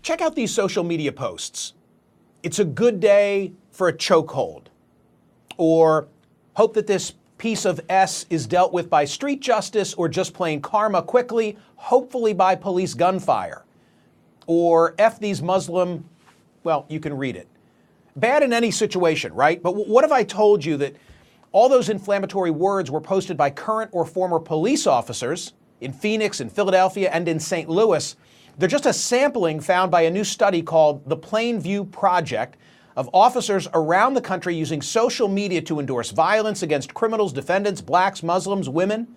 Check out these social media posts. It's a good day for a chokehold. Or hope that this piece of S is dealt with by street justice or just plain karma quickly, hopefully by police gunfire. Or F these Muslim, well, you can read it. Bad in any situation, right? But what if I told you that all those inflammatory words were posted by current or former police officers in Phoenix, in Philadelphia, and in St. Louis? They're just a sampling found by a new study called the Plainview Project of officers around the country using social media to endorse violence against criminals, defendants, blacks, Muslims, women.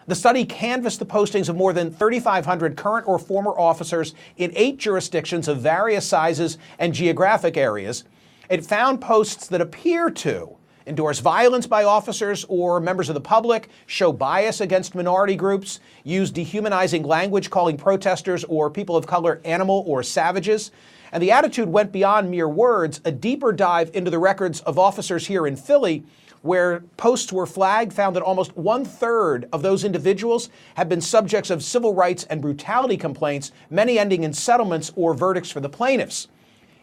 The study canvassed the postings of more than 3,500 current or former officers in 8 jurisdictions of various sizes and geographic areas. It found posts that appear to endorse violence by officers or members of the public, show bias against minority groups, use dehumanizing language calling protesters or people of color animal or savages. And the attitude went beyond mere words, a deeper dive into the records of officers here in Philly, where posts were flagged, found that almost 1/3 of those individuals had been subjects of civil rights and brutality complaints, many ending in settlements or verdicts for the plaintiffs.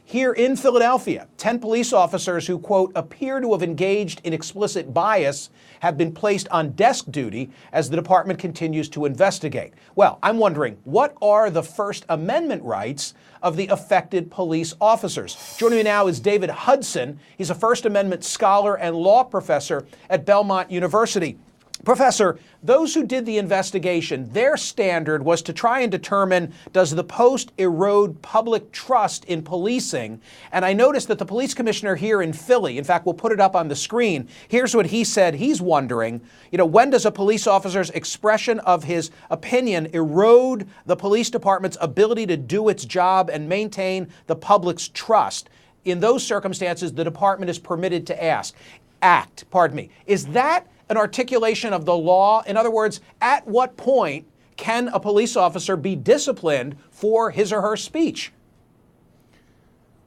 Here in Philadelphia, 10 police officers who, quote, appear to have engaged in explicit bias have been placed on desk duty as the department continues to investigate. Well, I'm wondering, what are the First Amendment rights of the affected police officers? Joining me now is David Hudson. He's a First Amendment scholar and law professor at Belmont University. Professor, those who did the investigation, their standard was to try and determine, does the post erode public trust in policing? And I noticed that the police commissioner here in Philly, in fact, we'll put it up on the screen. Here's what he said. He's wondering, when does a police officer's expression of his opinion erode the police department's ability to do its job and maintain the public's trust? In those circumstances, the department is permitted to act. Is that an articulation of the law? In other words, at what point can a police officer be disciplined for his or her speech?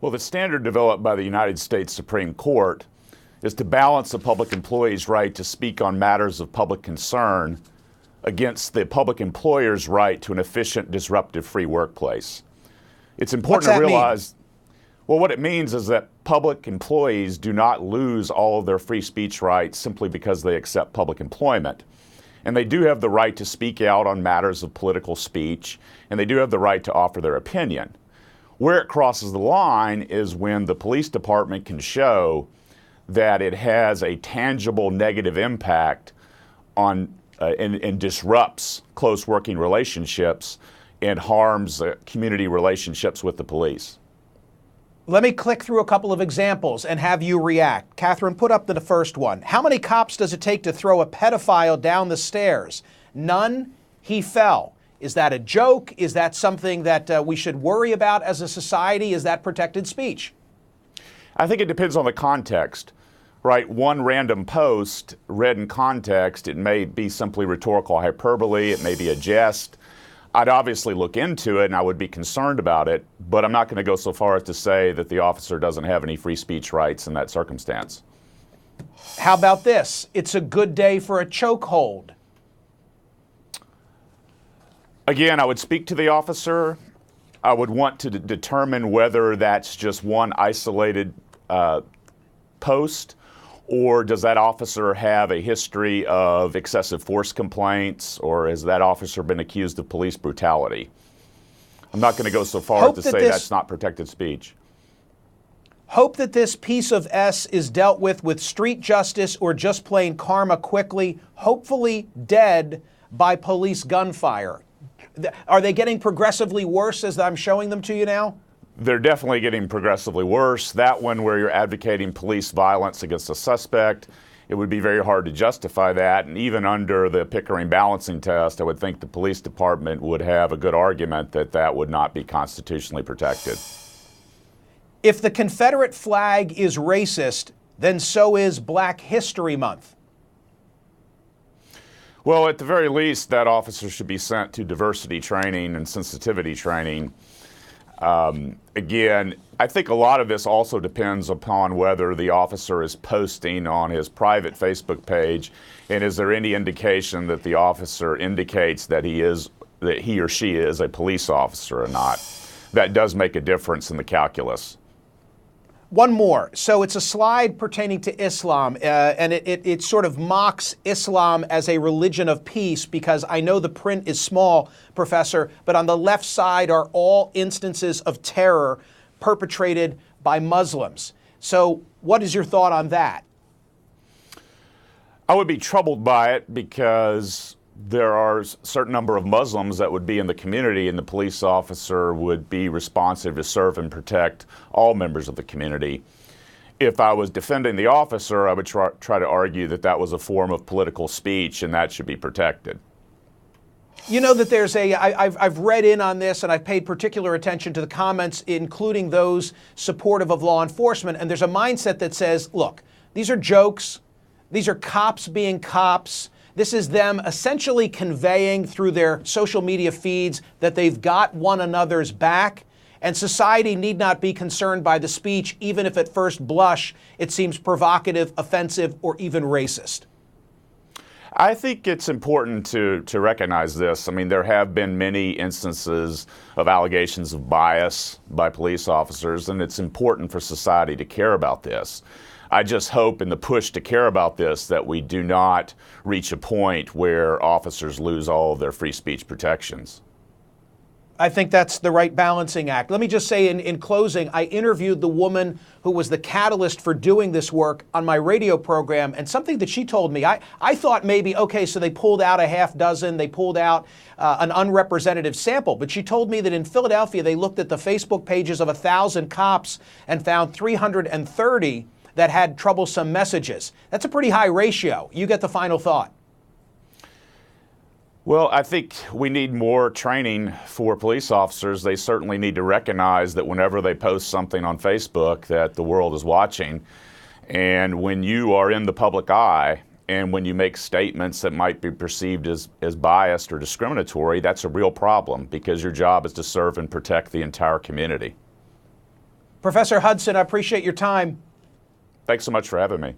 Well, the standard developed by the United States Supreme Court is to balance a public employee's right to speak on matters of public concern against the public employer's right to an efficient, disruptive, free workplace. It's important to realize, well, what it means is that public employees do not lose all of their free speech rights simply because they accept public employment. And they do have the right to speak out on matters of political speech, and they do have the right to offer their opinion. Where it crosses the line is when the police department can show that it has a tangible negative impact on and disrupts close working relationships and harms community relationships with the police. Let me click through a couple of examples and have you react. Catherine, put up the first one. How many cops does it take to throw a pedophile down the stairs? None. He fell. Is that a joke? Is that something that we should worry about as a society? Is that protected speech? I think it depends on the context, right? One random post read in context, it may be simply rhetorical hyperbole, it may be a jest. I'd obviously look into it and I would be concerned about it, but I'm not going to go so far as to say that the officer doesn't have any free speech rights in that circumstance. How about this? It's a good day for a chokehold. Again, I would speak to the officer. I would want to determine whether that's just one isolated post, or does that officer have a history of excessive force complaints, or has that officer been accused of police brutality? I'm not going to go so far as to say that's not protected speech. Hope that this piece of S is dealt with street justice or just plain karma quickly, hopefully dead by police gunfire. Are they getting progressively worse as I'm showing them to you now? They're definitely getting progressively worse. That one where you're advocating police violence against a suspect, it would be very hard to justify that. And even under the Pickering balancing test, I would think the police department would have a good argument that that would not be constitutionally protected. If the Confederate flag is racist, then so is Black History Month. Well, at the very least, that officer should be sent to diversity training and sensitivity training. Again, I think a lot of this also depends upon whether the officer is posting on his private Facebook page, and is there any indication that the officer indicates that he or she is a police officer or not. that does make a difference in the calculus. One more. So it's a slide pertaining to Islam, and it sort of mocks Islam as a religion of peace, because I know the print is small, Professor, but on the left side are all instances of terror perpetrated by Muslims. So what is your thought on that? I would be troubled by it because there are a certain number of Muslims that would be in the community, and the police officer would be responsive to serve and protect all members of the community. If I was defending the officer, I would try to argue that that was a form of political speech and that should be protected. You know that I've read in on this, and I've paid particular attention to the comments, including those supportive of law enforcement, and there's a mindset that says, look, these are jokes, these are cops being cops. This is them essentially conveying through their social media feeds that they've got one another's back, and society need not be concerned by the speech, even if at first blush it seems provocative, offensive, or even racist. I think it's important to recognize this. I mean, there have been many instances of allegations of bias by police officers, and it's important for society to care about this. I just hope in the push to care about this that we do not reach a point where officers lose all of their free speech protections. I think that's the right balancing act. Let me just say in closing, I interviewed the woman who was the catalyst for doing this work on my radio program, and something that she told me, I thought maybe, okay, so they pulled out a half dozen, they pulled out an unrepresentative sample, but she told me that in Philadelphia they looked at the Facebook pages of 1,000 cops and found 330 that had troublesome messages. That's a pretty high ratio. You get the final thought. Well, I think we need more training for police officers. They certainly need to recognize that whenever they post something on Facebook that the world is watching, and when you are in the public eye, and when you make statements that might be perceived as biased or discriminatory, that's a real problem, because your job is to serve and protect the entire community. Professor Hudson, I appreciate your time. Thanks so much for having me.